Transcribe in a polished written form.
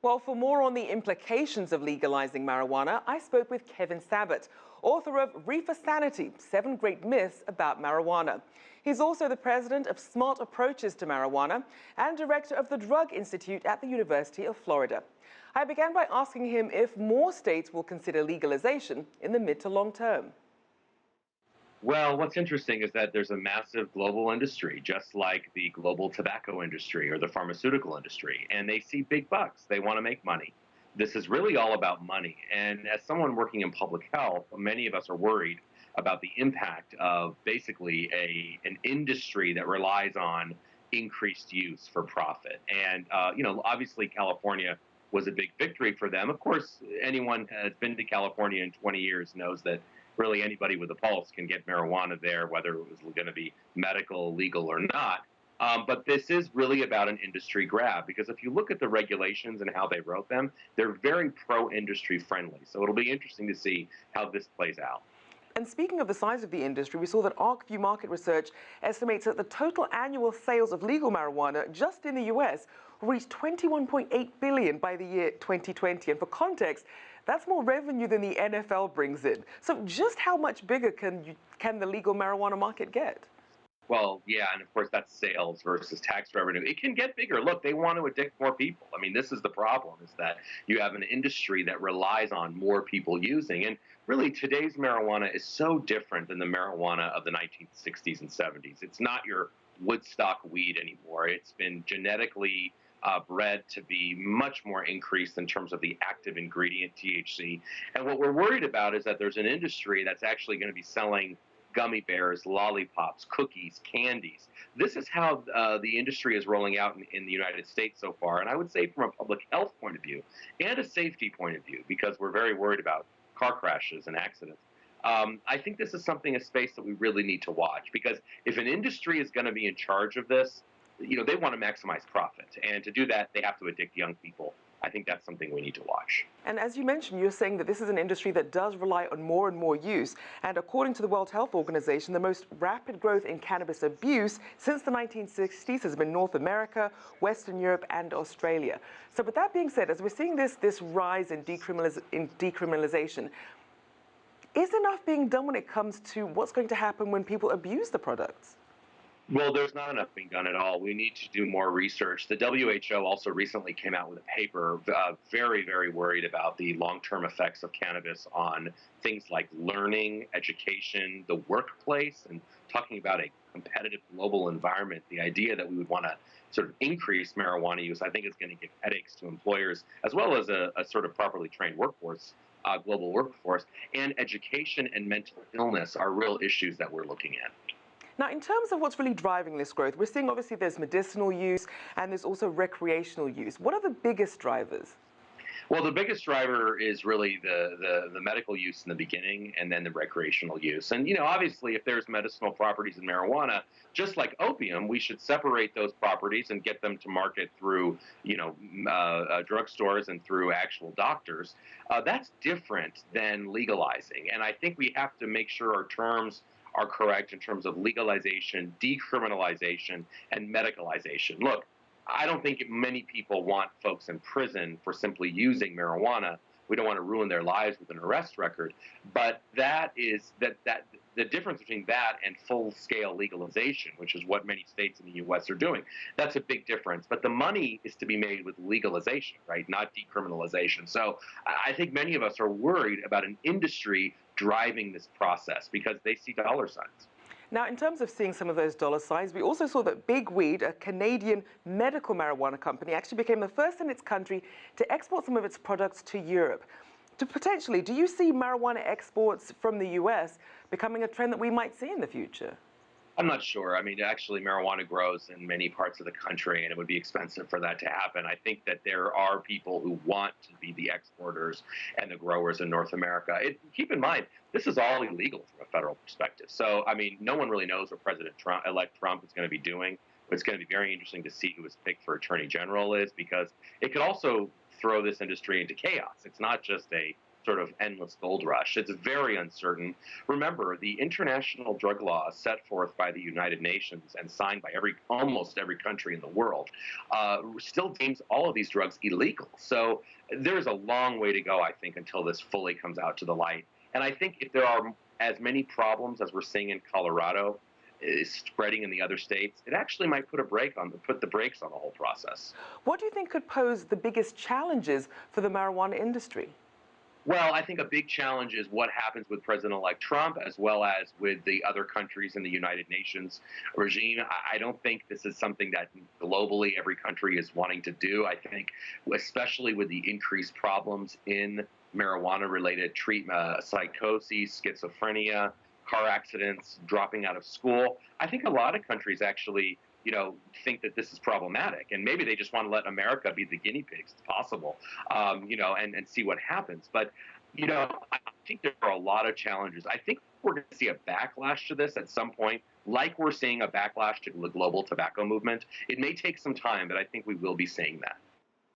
Well, for more on the implications of legalizing marijuana, I spoke with Kevin Sabet, author of Reefer Sanity, 7 Great Myths About Marijuana. He's also the president of Smart Approaches to Marijuana and director of the Drug Institute at the University of Florida. I began by asking him if more states will consider legalization in the mid to long term. Well, what's interesting is that there's a massive global industry, just like the global tobacco industry or the pharmaceutical industry, and they see big bucks. They want to make money. This is really all about money. And as someone working in public health, many of us are worried about the impact of basically an industry that relies on increased use for profit. And, obviously California was a big victory for them. Of course, anyone has been to California in 20 years knows that really anybody with a pulse can get marijuana there, whether it was going to be medical, legal, or not. But this is really about an industry grab, because if you look at the regulations and how they wrote them, they're very pro-industry friendly. So it'll be interesting to see how this plays out. And speaking of the size of the industry, we saw that ArcView Market Research estimates that the total annual sales of legal marijuana just in the US will reach $21.8 billion by the year 2020. And for context, that's more revenue than the NFL brings in. So just how much bigger can the legal marijuana market get? Well, yeah, and of course that's sales versus tax revenue. It can get bigger. Look, they want to addict more people. I mean, this is the problem, is that you have an industry that relies on more people using. And really, today's marijuana is so different than the marijuana of the 1960s and 70s. It's not your Woodstock weed anymore. It's been genetically bred to be much more increased in terms of the active ingredient, THC. And what we're worried about is that there's an industry that's actually going to be selling gummy bears, lollipops, cookies, candies. This is how the industry is rolling out in the United States so far. And I would say from a public health point of view and a safety point of view, because we're very worried about car crashes and accidents, I think this is a space that we really need to watch, because if an industry is going to be in charge of this, they want to maximize profit. And to do that, they have to addict young people. I think that's something we need to watch. And as you mentioned, you're saying that this is an industry that does rely on more and more use. And according to the World Health Organization, the most rapid growth in cannabis abuse since the 1960s has been North America, Western Europe, and Australia. So with that being said, as we're seeing this rise in decriminalization, is enough being done when it comes to what's going to happen when people abuse the products? Well, there's not enough being done at all. We need to do more research. The WHO also recently came out with a paper very, very worried about the long-term effects of cannabis on things like learning, education, the workplace, and talking about a competitive global environment. The idea that we would want to sort of increase marijuana use, I think, is going to give headaches to employers, as well as a sort of properly trained workforce, global workforce. And education and mental illness are real issues that we're looking at. Now, in terms of what's really driving this growth, we're seeing obviously there's medicinal use and there's also recreational use. What are the biggest drivers? Well, the biggest driver is really the medical use in the beginning, and then the recreational use. And, obviously, if there's medicinal properties in marijuana, just like opium, we should separate those properties and get them to market through, drugstores and through actual doctors. That's different than legalizing. And I think we have to make sure our terms are correct in terms of legalization, decriminalization, and medicalization. Look, I don't think many people want folks in prison for simply using marijuana. We don't want to ruin their lives with an arrest record. But that the difference between that and full-scale legalization, which is what many states in the U.S. are doing, that's a big difference. But the money is to be made with legalization, right, not decriminalization. So I think many of us are worried about an industry driving this process because they see dollar signs. Now, in terms of seeing some of those dollar signs, we also saw that Big Weed, a Canadian medical marijuana company, actually became the first in its country to export some of its products to Europe. Do you see marijuana exports from the US becoming a trend that we might see in the future? I'm not sure. I mean, actually, marijuana grows in many parts of the country, and it would be expensive for that to happen. I think that there are people who want to be the exporters and the growers in North America. Keep in mind, this is all illegal from a federal perspective. So, I mean, no one really knows what President-elect Trump is going to be doing. It's going to be very interesting to see who his pick for Attorney General is, because it could also throw this industry into chaos. It's not just a sort of endless gold rush. It's very uncertain. Remember, the international drug law set forth by the United Nations and signed by almost every country in the world still deems all of these drugs illegal. So there's a long way to go, I think, until this fully comes out to the light. And I think if there are as many problems as we're seeing in Colorado is spreading in the other states, it actually might put the brakes on the whole process. What do you think could pose the biggest challenges for the marijuana industry? Well, I think a big challenge is what happens with President-elect Trump, as well as with the other countries in the United Nations regime. I don't think this is something that globally every country is wanting to do. I think, especially with the increased problems in marijuana-related treatment, psychosis, schizophrenia, car accidents, dropping out of school. I think a lot of countries actually think that this is problematic, and maybe they just want to let America be the guinea pigs. It's possible, and see what happens. But, I think there are a lot of challenges. I think we're going to see a backlash to this at some point, like we're seeing a backlash to the global tobacco movement. It may take some time, but I think we will be seeing that.